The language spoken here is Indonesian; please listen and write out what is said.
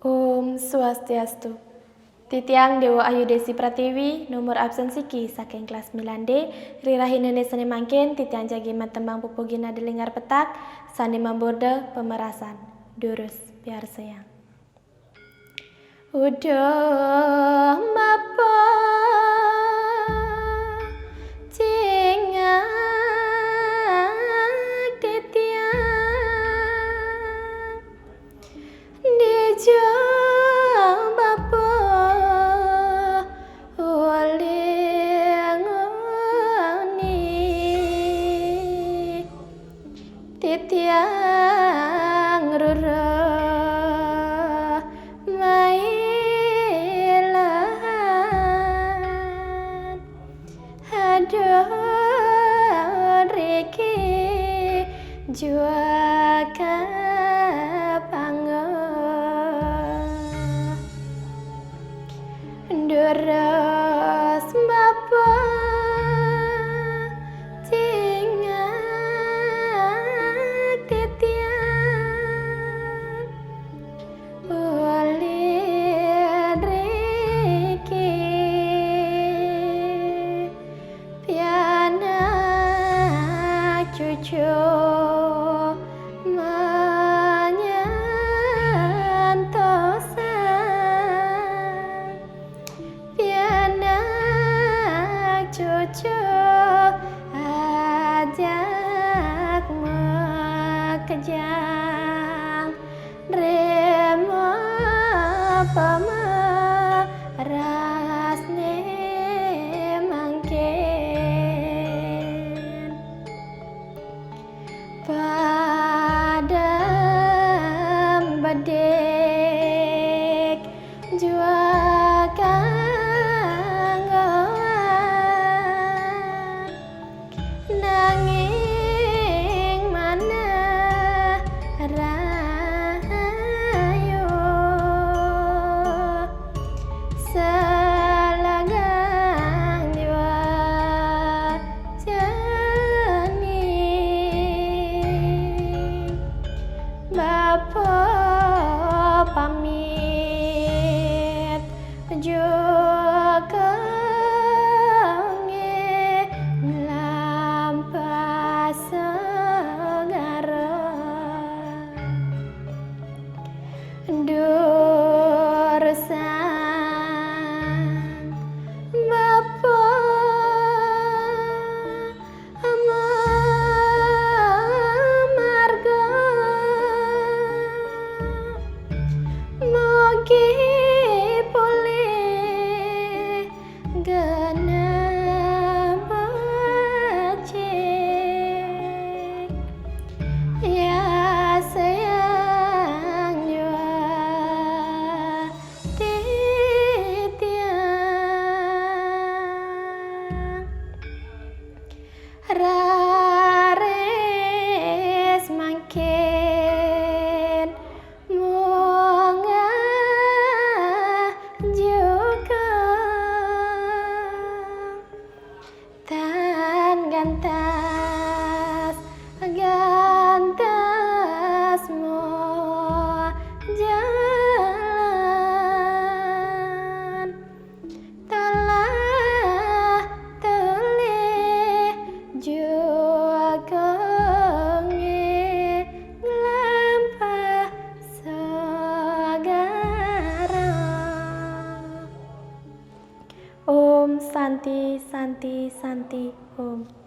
Om Swastiastu. Titiang Dewa Ayu Desi Pratiwi, nomor absensi ki saking kelas 9D, Rirahine Seni Mangkin, Titiang Jagi Matembang Pupugina Delinggar Petak, Sandi Mamborde Pemerasan, Durus Biar Sayang. Udah mapa cingak titiang dijo bapa walengoni titiang rura mailan aduh riki jua kapangga Duras bapa cingak titiang walid riki piana cucu cucu ajak makejang remo pamarasne mangkin padam badek juakan nanging mana rahayu salagang jua jani bapa pamit juga Durusan bapa marga mugi boleh genep becik ya sayang jua titiang rares mangkin munga juga tan gantas mo jalan telah telih jua kengi nglampah segara Om Santi Santi Santi Om.